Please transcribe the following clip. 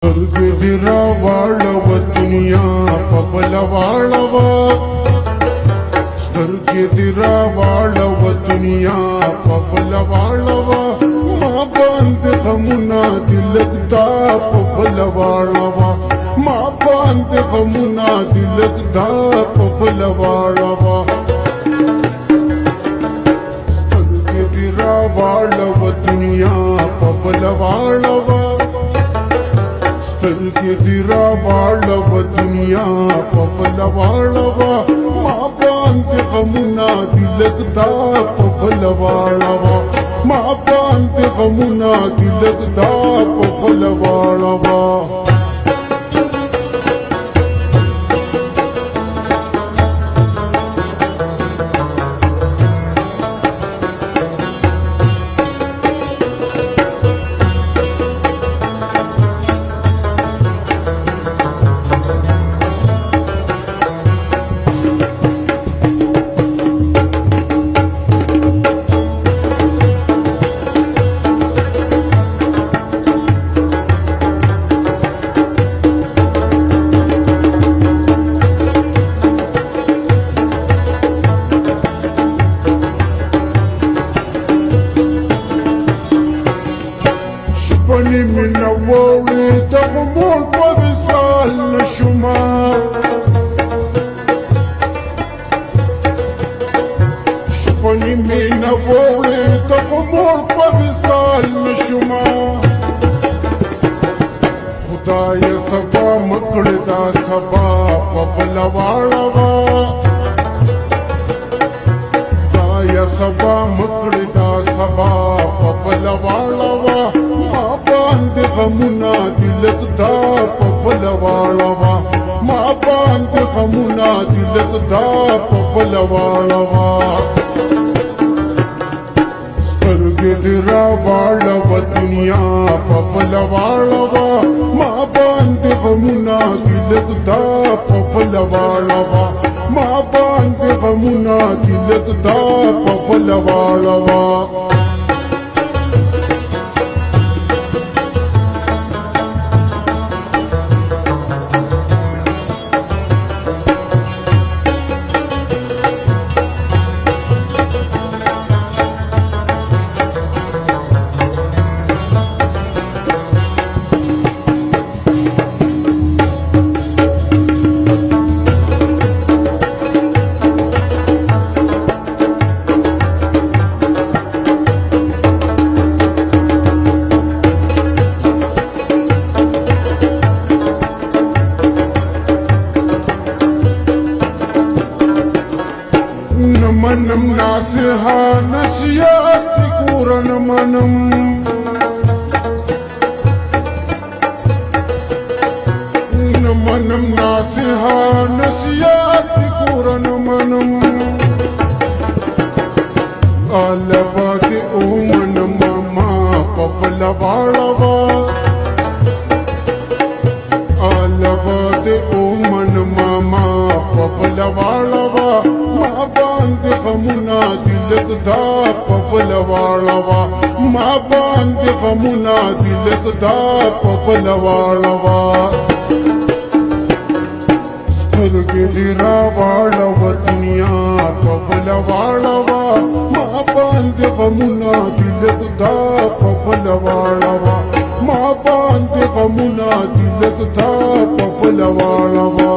गिरा वाळव दुनिया पबल वाळव गिरा वाळव दुनिया पबल वाळव मां बांध गमुना दिलकदा पबल वाळव मां बांध गमुना दिलकदा पबल वाळव गिरा वाळव दुनिया पबल वाळव गिरा वाळव दुनिया पबल वाळव मां बांध गमुना दिलकदा पबल वाळव मां बांध गमुना दिलकदा पबल वाळव شپنی من ووړې دغه مور په وصال نشوما شپنی من ووړې دغه مور په وصال نشوما خدای سبا مکړه دا سبا په بل واړوا خدای سبا مکړه دا سبا په بل واړوا غمنا دلکدا پبل واړوا ما باندې غمنا دلکدا پبل واړوا سترګې دې را واړو دنیا پبل واړوا ما باندې غمنا دلکدا پبل واړوا ما باندې غمنا دلکدا پبل واړوا منم ناسها نشيات كورن منم منم ناسها نشيات كورن منم آلبات اومن ماما پبل واړوا آلبات اومن ماما پبل واړوا ما باندې غمنا دلکدا پبل واړوا ما باندې غمنا دلکدا پبل واړوا سترګې دې را واړو دنیا پبل واړوا ما باندې غمنا دلکدا پبل واړوا ما باندې غمنا دلکدا پبل واړوا